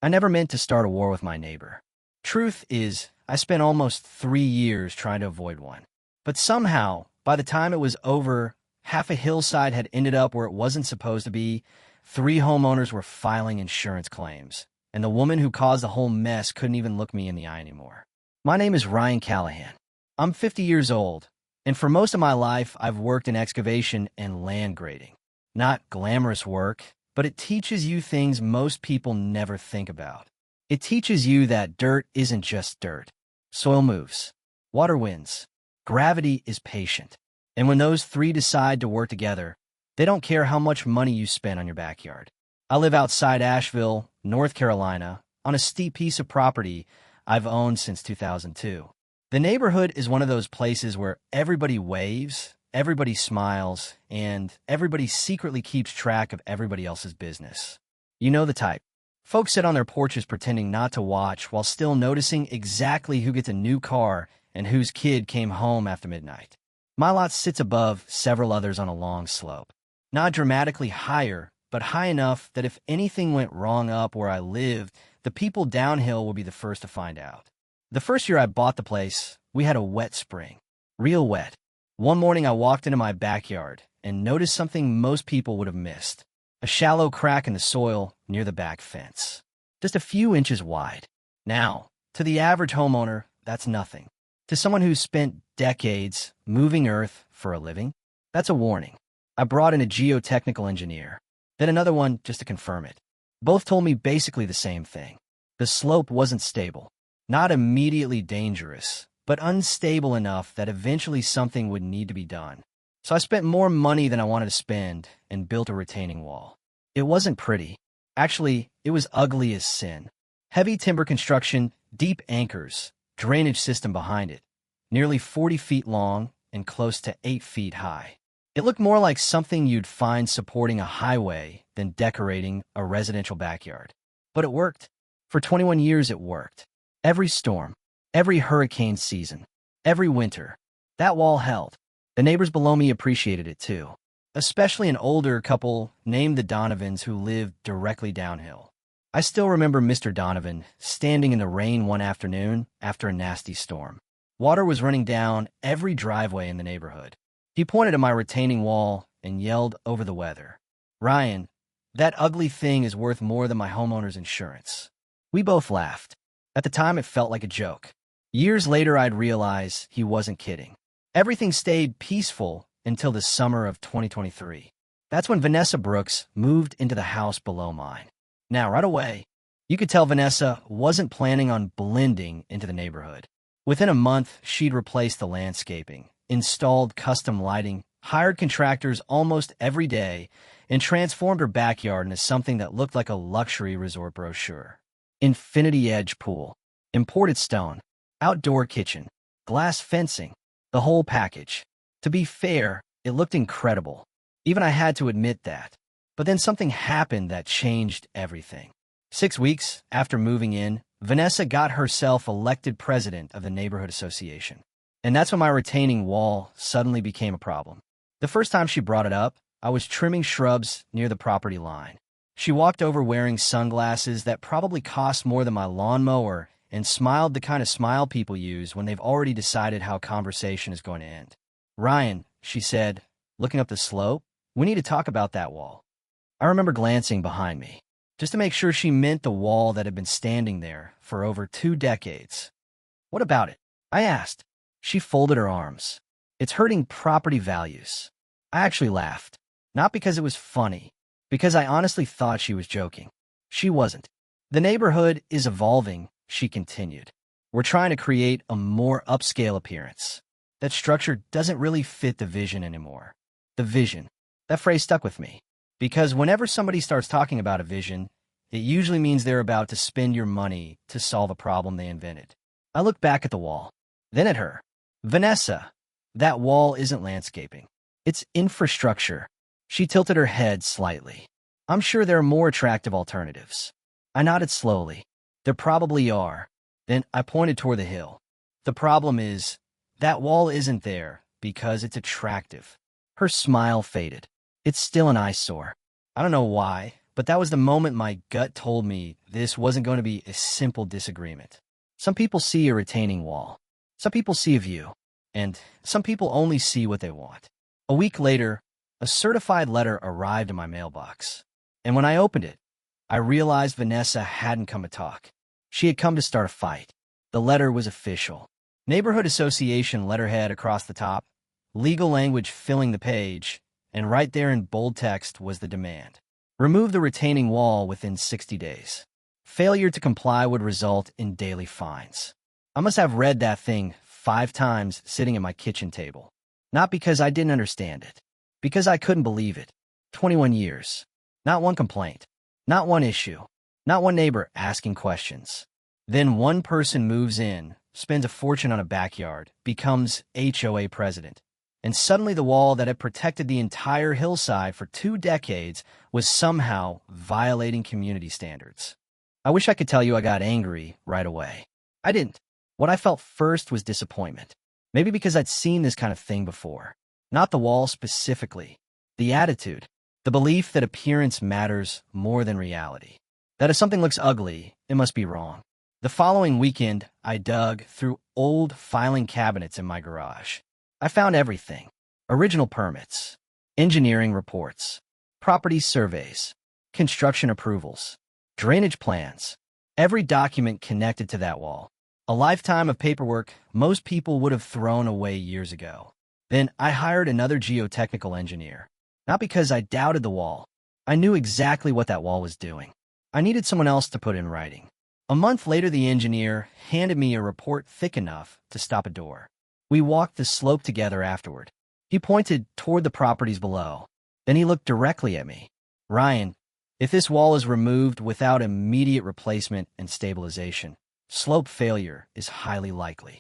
I never meant to start a war with my neighbor. Truth is, I spent almost 3 years trying to avoid one. But somehow, by the time it was over, half a hillside had ended up where it wasn't supposed to be. 3 homeowners were filing insurance claims, and the woman who caused the whole mess couldn't even look me in the eye anymore. My name is Ryan Callahan. I'm 50 years old, and for most of my life, I've worked in excavation and land grading. Not glamorous work, but it teaches you things most people never think about. It teaches you that dirt isn't just dirt. Soil moves. Water wins. Gravity is patient. And when those three decide to work together, they don't care how much money you spend on your backyard. I live outside Asheville, North Carolina, on a steep piece of property I've owned since 2002. The neighborhood is one of those places where everybody waves, everybody smiles, and everybody secretly keeps track of everybody else's business. You know the type. Folks sit on their porches pretending not to watch while still noticing exactly who gets a new car and whose kid came home after midnight. My lot sits above several others on a long slope. Not dramatically higher, but high enough that if anything went wrong up where I lived, the people downhill would be the first to find out. The first year I bought the place, we had a wet spring. Real wet. One morning I walked into my backyard and noticed something most people would have missed. A shallow crack in the soil near the back fence. Just a few inches wide. Now, to the average homeowner, that's nothing. To someone who's spent decades moving earth for a living, that's a warning. I brought in a geotechnical engineer, then another one just to confirm it. Both told me basically the same thing. The slope wasn't stable. Not immediately dangerous, but unstable enough that eventually something would need to be done. So I spent more money than I wanted to spend and built a retaining wall. It wasn't pretty. Actually, it was ugly as sin. Heavy timber construction, deep anchors, drainage system behind it, nearly 40 feet long and close to 8 feet high. It looked more like something you'd find supporting a highway than decorating a residential backyard. But it worked. For 21 years it worked. Every storm, every hurricane season, every winter, that wall held. The neighbors below me appreciated it too, especially an older couple named the Donovans who lived directly downhill. I still remember Mr. Donovan standing in the rain one afternoon after a nasty storm. Water was running down every driveway in the neighborhood. He pointed at my retaining wall and yelled over the weather, "Ryan, that ugly thing is worth more than my homeowner's insurance." We both laughed. At the time, it felt like a joke. Years later, I'd realize he wasn't kidding. Everything stayed peaceful until the summer of 2023. That's when Vanessa Brooks moved into the house below mine. Now, right away, you could tell Vanessa wasn't planning on blending into the neighborhood. Within a month, she'd replaced the landscaping, installed custom lighting, hired contractors almost every day, and transformed her backyard into something that looked like a luxury resort brochure. Infinity edge pool, imported stone, outdoor kitchen, glass fencing, the whole package. To be fair, it looked incredible. Even I had to admit that. But then something happened that changed everything. 6 weeks after moving in, Vanessa got herself elected president of the neighborhood association. And that's when my retaining wall suddenly became a problem. The first time she brought it up, I was trimming shrubs near the property line. She walked over wearing sunglasses that probably cost more than my lawnmower and smiled the kind of smile people use when they've already decided how a conversation is going to end. "Ryan," she said, looking up the slope, "we need to talk about that wall." I remember glancing behind me, just to make sure she meant the wall that had been standing there for over 2 decades. "What about it?" I asked. She folded her arms. "It's hurting property values." I actually laughed, not because it was funny, because I honestly thought she was joking. She wasn't. "The neighborhood is evolving," she continued. "We're trying to create a more upscale appearance. That structure doesn't really fit the vision anymore." The vision. That phrase stuck with me, because whenever somebody starts talking about a vision, it usually means they're about to spend your money to solve a problem they invented. I looked back at the wall, then at her. "Vanessa, that wall isn't landscaping. It's infrastructure." She tilted her head slightly. "I'm sure there are more attractive alternatives." I nodded slowly. "There probably are." Then I pointed toward the hill. "The problem is, that wall isn't there because it's attractive." Her smile faded. "It's still an eyesore. I don't know why, but that was the moment my gut told me this wasn't going to be a simple disagreement. Some people see a retaining wall. Some people see a view. And some people only see what they want. A week later, a certified letter arrived in my mailbox. And when I opened it, I realized Vanessa hadn't come to talk. She had come to start a fight. The letter was official. Neighborhood Association letterhead across the top, legal language filling the page, and right there in bold text was the demand. Remove the retaining wall within 60 days. Failure to comply would result in daily fines. I must have read that thing 5 times sitting at my kitchen table. Not because I didn't understand it. Because I couldn't believe it. 21 years. Not one complaint. Not one issue. Not one neighbor asking questions. Then one person moves in, spends a fortune on a backyard, becomes HOA president. And suddenly the wall that had protected the entire hillside for 2 decades was somehow violating community standards. I wish I could tell you I got angry right away. I didn't. What I felt first was disappointment. Maybe because I'd seen this kind of thing before. Not the wall specifically. The attitude. The belief that appearance matters more than reality. That if something looks ugly, it must be wrong. The following weekend, I dug through old filing cabinets in my garage. I found everything. Original permits, engineering reports, property surveys, construction approvals, drainage plans, every document connected to that wall. A lifetime of paperwork most people would have thrown away years ago. Then I hired another geotechnical engineer. Not because I doubted the wall. I knew exactly what that wall was doing. I needed someone else to put in writing. A month later, the engineer handed me a report thick enough to stop a door. We walked the slope together afterward. He pointed toward the properties below. Then he looked directly at me. Ryan, if this wall is removed without immediate replacement and stabilization, slope failure is highly likely.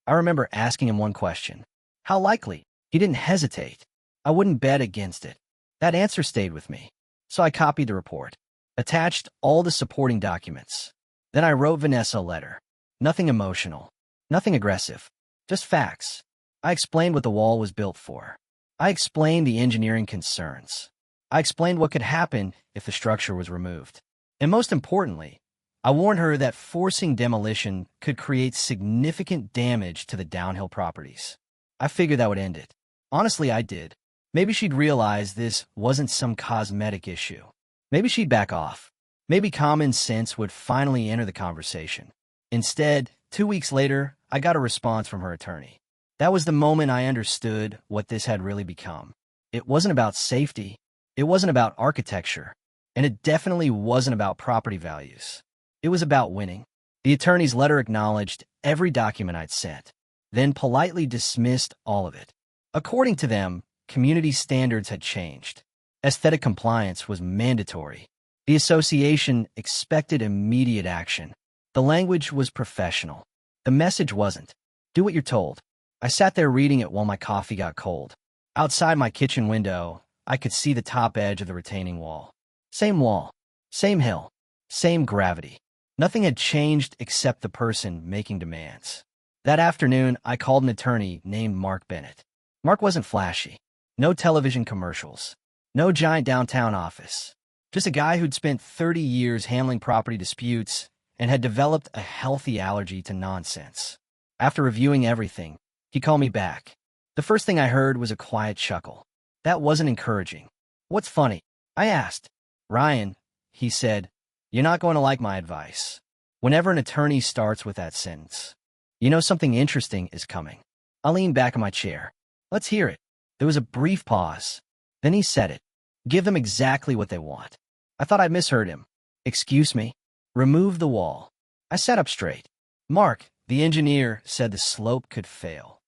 I remember asking him one question. How likely? He didn't hesitate. I wouldn't bet against it. That answer stayed with me. So I copied the report, attached all the supporting documents. Then I wrote Vanessa a letter. Nothing emotional, nothing aggressive. Just facts. I explained what the wall was built for. I explained the engineering concerns. I explained what could happen if the structure was removed. And most importantly, I warned her that forcing demolition could create significant damage to the downhill properties. I figured that would end it. Honestly, I did. Maybe she'd realize this wasn't some cosmetic issue. Maybe she'd back off. Maybe common sense would finally enter the conversation. Instead, 2 weeks later, I got a response from her attorney. That was the moment I understood what this had really become. It wasn't about safety. It wasn't about architecture. And it definitely wasn't about property values. It was about winning. The attorney's letter acknowledged every document I'd sent, then politely dismissed all of it. According to them, community standards had changed. Aesthetic compliance was mandatory. The association expected immediate action. The language was professional. The message wasn't. Do what you're told. I sat there reading it while my coffee got cold. Outside my kitchen window, I could see the top edge of the retaining wall. Wall, same hill, same gravity. Nothing had changed except the person making demands. That afternoon, I called an attorney named Mark Bennett. Mark wasn't flashy. No television commercials. No giant downtown office. Just a guy who'd spent 30 years handling property disputes and had developed a healthy allergy to nonsense. After reviewing everything, he called me back. The first thing I heard was a quiet chuckle. That wasn't encouraging. What's funny? I asked. Ryan, he said, you're not going to like my advice. Whenever an attorney starts with that sentence, you know something interesting is coming. I leaned back in my chair. Let's hear it. There was a brief pause. Then he said it. Give them exactly what they want. I thought I'd misheard him. Excuse me? Remove the wall. I sat up straight. Mark, the engineer, said the slope could fail.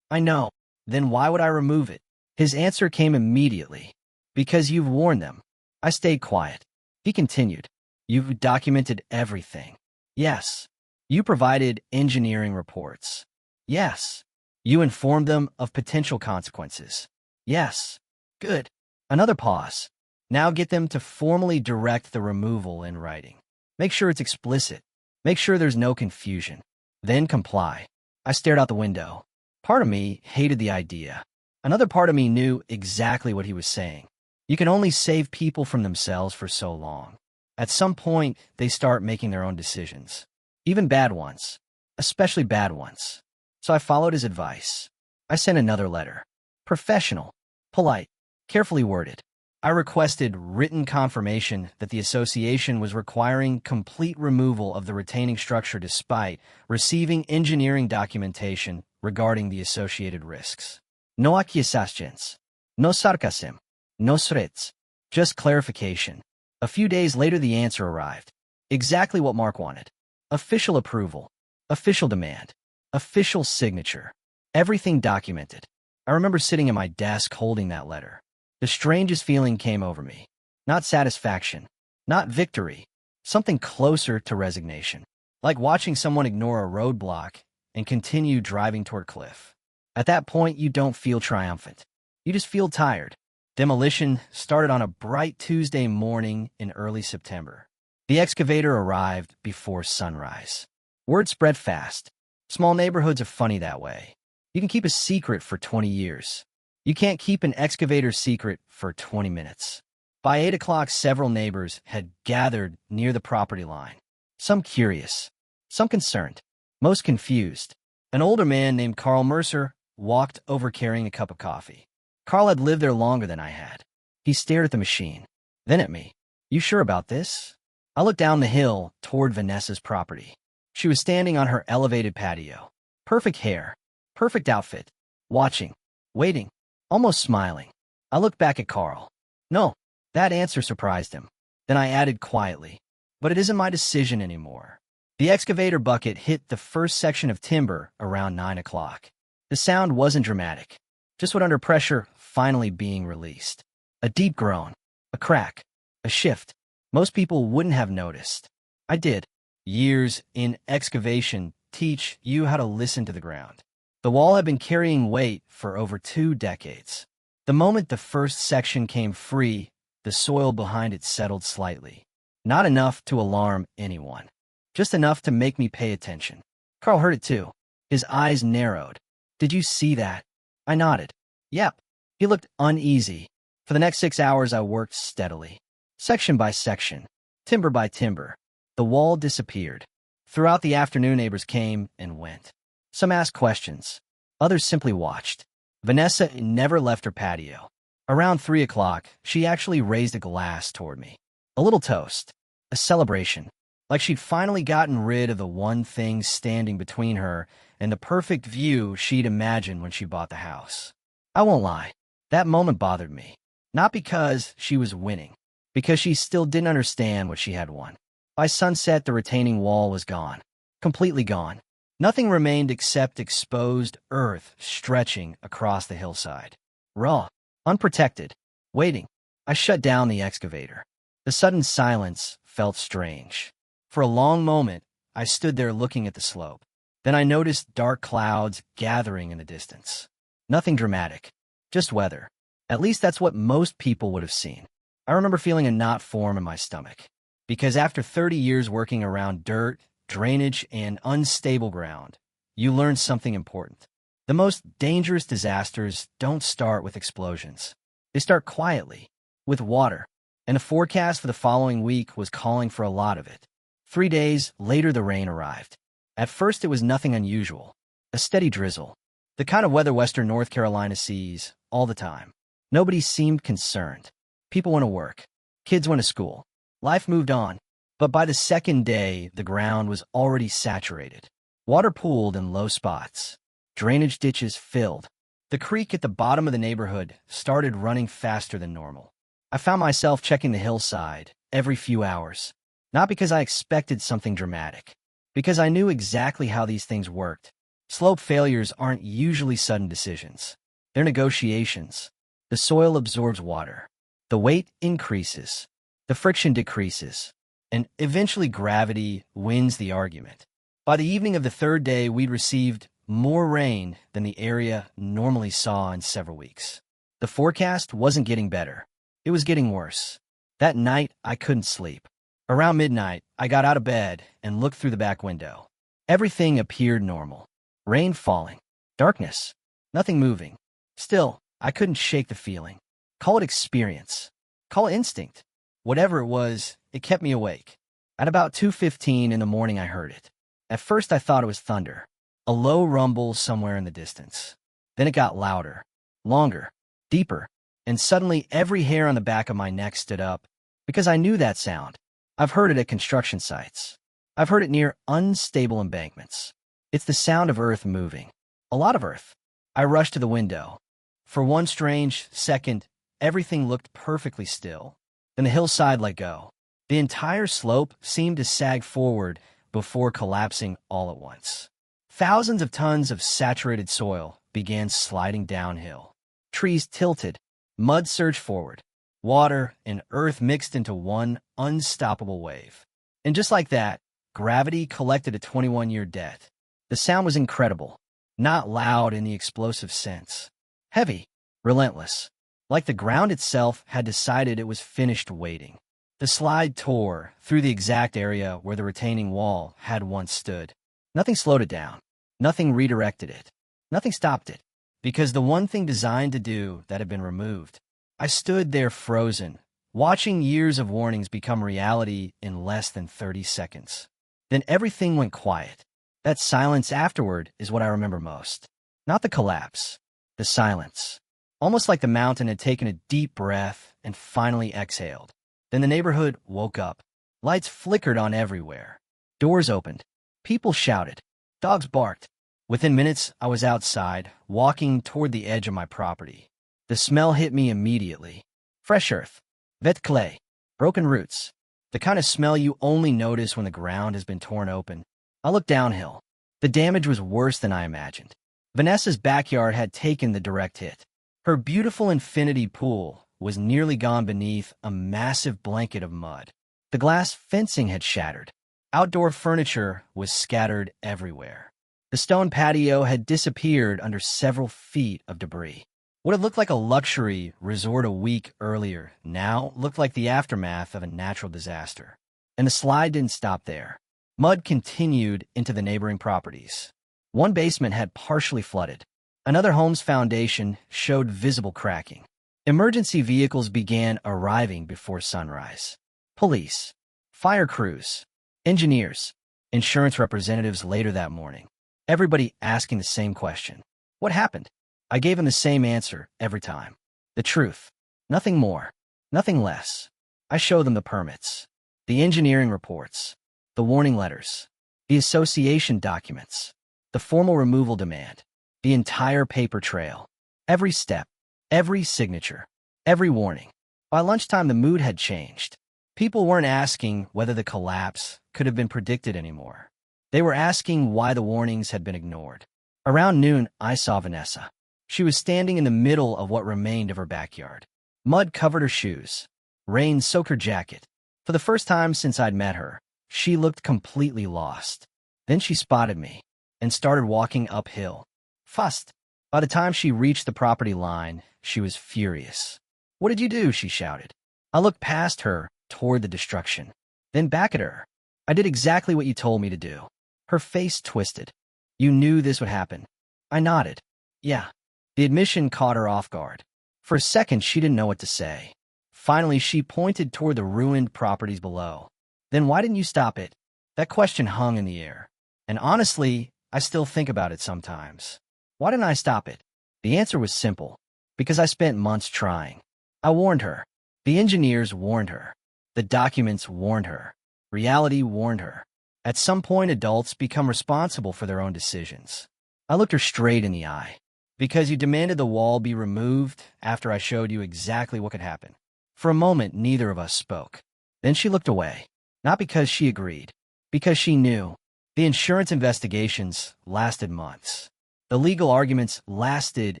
I know. Then why would I remove it? His answer came immediately. Because you've warned them. I stayed quiet. He continued. You've documented everything. Yes. You provided engineering reports. Yes. You informed them of potential consequences. Yes. Good. Another pause. Now get them to formally direct the removal in writing. Make sure it's explicit. Make sure there's no confusion. Then comply. I stared out the window. Part of me hated the idea. Another part of me knew exactly what he was saying. You can only save people from themselves for so long. At some point, they start making their own decisions. Even bad ones. Especially bad ones. So I followed his advice. I sent another letter. Professional. Polite. Carefully worded. I requested written confirmation that the association was requiring complete removal of the retaining structure despite receiving engineering documentation regarding the associated risks. No acquiescence. No sarcasm. No threats. Just clarification. A few days later the answer arrived. Exactly what Mark wanted. Official approval. Official demand. Official signature. Everything documented. I remember sitting at my desk holding that letter. The strangest feeling came over me. Not satisfaction. Not victory. Something closer to resignation. Like watching someone ignore a roadblock and continue driving toward cliff. At that point, you don't feel triumphant. You just feel tired. Demolition started on a bright Tuesday morning in early September. The excavator arrived before sunrise. Word spread fast. Small neighborhoods are funny that way. You can keep a secret for 20 years. You can't keep an excavator secret for 20 minutes. By 8 o'clock, several neighbors had gathered near the property line. Some curious, some concerned, most confused. An older man named Carl Mercer walked over carrying a cup of coffee. Carl had lived there longer than I had. He stared at the machine, then at me. You sure about this? I looked down the hill toward Vanessa's property. She was standing on her elevated patio. Perfect hair, perfect outfit, watching, waiting, almost smiling. I looked back at Carl. No, that answer surprised him. Then I added quietly, but it isn't my decision anymore. The excavator bucket hit the first section of timber around 9 o'clock. The sound wasn't dramatic, just what under pressure finally being released. A deep groan, a crack, a shift. Most people wouldn't have noticed. I did. Years in excavation teach you how to listen to the ground. The wall had been carrying weight for over 2 decades. The moment the first section came free, the soil behind it settled slightly. Not enough to alarm anyone. Just enough to make me pay attention. Carl heard it too. His eyes narrowed. Did you see that? I nodded. Yep. He looked uneasy. For the next 6 hours, I worked steadily. Section by section, timber by timber. The wall disappeared. Throughout the afternoon, neighbors came and went. Some asked questions. Others simply watched. Vanessa never left her patio. Around 3 o'clock, she actually raised a glass toward me. A little toast. A celebration. Like she'd finally gotten rid of the one thing standing between her and the perfect view she'd imagined when she bought the house. I won't lie. That moment bothered me. Not because she was winning. Because she still didn't understand what she had won. By sunset, the retaining wall was gone. Completely gone. Nothing remained except exposed earth stretching across the hillside. Raw. Unprotected. Waiting. I shut down the excavator. The sudden silence felt strange. For a long moment, I stood there looking at the slope. Then I noticed dark clouds gathering in the distance. Nothing dramatic. Just weather. At least that's what most people would have seen. I remember feeling a knot form in my stomach. Because after 30 years working around dirt, drainage, and unstable ground, you learn something important. The most dangerous disasters don't start with explosions. They start quietly, with water. And the forecast for the following week was calling for a lot of it. 3 days later, the rain arrived. At first, it was nothing unusual. A steady drizzle. The kind of weather western North Carolina sees all the time. Nobody seemed concerned. People went to work. Kids went to school. Life moved on. But by the second day, the ground was already saturated. Water pooled in low spots. Drainage ditches filled. The creek at the bottom of the neighborhood started running faster than normal. I found myself checking the hillside every few hours. Not because I expected something dramatic. Because I knew exactly how these things worked. Slope failures aren't usually sudden decisions. They're negotiations. The soil absorbs water. The weight increases. The friction decreases. And eventually gravity wins the argument. By the evening of the third day, we'd received more rain than the area normally saw in several weeks. The forecast wasn't getting better. It was getting worse. That night, I couldn't sleep. Around midnight, I got out of bed and looked through the back window. Everything appeared normal. Rain falling. Darkness. Nothing moving. Still, I couldn't shake the feeling. Call it experience. Call it instinct. Whatever it was, it kept me awake. At about 2:15 in the morning, I heard it. At first, I thought it was thunder, a low rumble somewhere in the distance. Then it got louder, longer, deeper, and suddenly every hair on the back of my neck stood up because I knew that sound. I've heard it at construction sites. I've heard it near unstable embankments. It's the sound of earth moving. A lot of earth. I rushed to the window. For one strange second, everything looked perfectly still. Then the hillside let go. The entire slope seemed to sag forward before collapsing all at once. Thousands of tons of saturated soil began sliding downhill. Trees tilted, mud surged forward. Water and earth mixed into one unstoppable wave. And just like that, gravity collected a 21-year debt. The sound was incredible, not loud in the explosive sense. Heavy, relentless, like the ground itself had decided it was finished waiting. The slide tore through the exact area where the retaining wall had once stood. Nothing slowed it down. Nothing redirected it. Nothing stopped it. Because the one thing designed to do that had been removed. I stood there frozen, watching years of warnings become reality in less than 30 seconds. Then everything went quiet. That silence afterward is what I remember most. Not the collapse, the silence. Almost like the mountain had taken a deep breath and finally exhaled. Then the neighborhood woke up. Lights flickered on everywhere. Doors opened. People shouted. Dogs barked. Within minutes, I was outside, walking toward the edge of my property. The smell hit me immediately. Fresh earth, wet clay, broken roots. The kind of smell you only notice when the ground has been torn open. I looked downhill. The damage was worse than I imagined. Vanessa's backyard had taken the direct hit. Her beautiful infinity pool was nearly gone beneath a massive blanket of mud. The glass fencing had shattered. Outdoor furniture was scattered everywhere. The stone patio had disappeared under several feet of debris. What had looked like a luxury resort a week earlier now looked like the aftermath of a natural disaster. And the slide didn't stop there. Mud continued into the neighboring properties. One basement had partially flooded. Another home's foundation showed visible cracking. Emergency vehicles began arriving before sunrise. Police, fire crews, engineers, insurance representatives later that morning. Everybody asking the same question. What happened? I gave them the same answer every time. The truth. Nothing more. Nothing less. I showed them the permits, the engineering reports, the warning letters, the association documents, the formal removal demand, the entire paper trail. Every step, every signature, every warning. By lunchtime, the mood had changed. People weren't asking whether the collapse could have been predicted anymore. They were asking why the warnings had been ignored. Around noon, I saw Vanessa. She was standing in the middle of what remained of her backyard. Mud covered her shoes. Rain soaked her jacket. For the first time since I'd met her, she looked completely lost. Then she spotted me and started walking uphill. Fast. By the time she reached the property line, she was furious. "What did you do?" she shouted. I looked past her toward the destruction, then back at her. "I did exactly what you told me to do." Her face twisted. "You knew this would happen." I nodded. "Yeah." The admission caught her off guard. For a second, she didn't know what to say. Finally, she pointed toward the ruined properties below. "Then why didn't you stop it?" That question hung in the air. And honestly, I still think about it sometimes. Why didn't I stop it? The answer was simple. Because I spent months trying. I warned her. The engineers warned her. The documents warned her. Reality warned her. At some point, adults become responsible for their own decisions. I looked her straight in the eye. "Because you demanded the wall be removed after I showed you exactly what could happen." For a moment, neither of us spoke. Then she looked away. Not because she agreed. Because she knew. The insurance investigations lasted months. The legal arguments lasted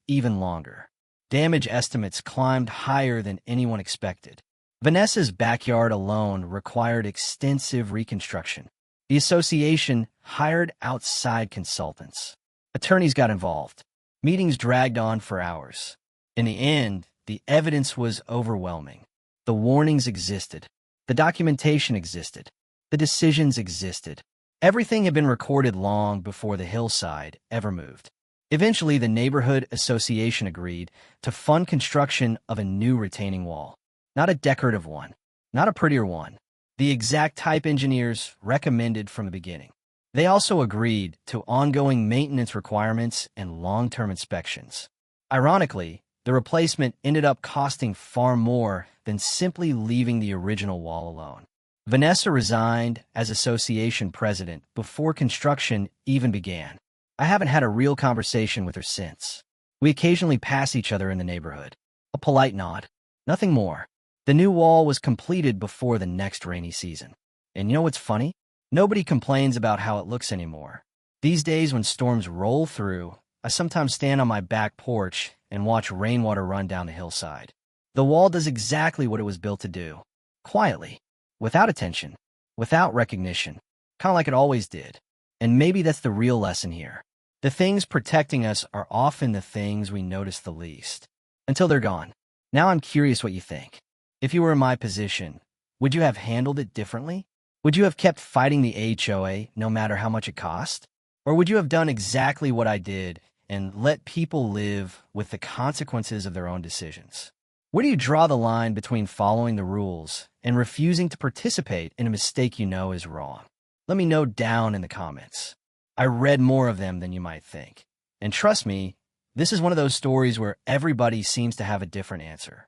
even longer. Damage estimates climbed higher than anyone expected. Vanessa's backyard alone required extensive reconstruction. The association hired outside consultants. Attorneys got involved. Meetings dragged on for hours. In the end, the evidence was overwhelming. The warnings existed. The documentation existed. The decisions existed. Everything had been recorded long before the hillside ever moved. Eventually, the neighborhood association agreed to fund construction of a new retaining wall. Not a decorative one, not a prettier one. The exact type engineers recommended from the beginning. They also agreed to ongoing maintenance requirements and long-term inspections. Ironically, the replacement ended up costing far more than simply leaving the original wall alone. Vanessa resigned as association president before construction even began. I haven't had a real conversation with her since. We occasionally pass each other in the neighborhood. A polite nod. Nothing more. The new wall was completed before the next rainy season. And you know what's funny? Nobody complains about how it looks anymore. These days when storms roll through, I sometimes stand on my back porch and watch rainwater run down the hillside. The wall does exactly what it was built to do. Quietly. Without attention. Without recognition. Kind of like it always did. And maybe that's the real lesson here. The things protecting us are often the things we notice the least. Until they're gone. Now I'm curious what you think. If you were in my position, would you have handled it differently? Would you have kept fighting the HOA no matter how much it cost? Or would you have done exactly what I did and let people live with the consequences of their own decisions? Where do you draw the line between following the rules and refusing to participate in a mistake you know is wrong? Let me know down in the comments. I read more of them than you might think. And trust me, this is one of those stories where everybody seems to have a different answer.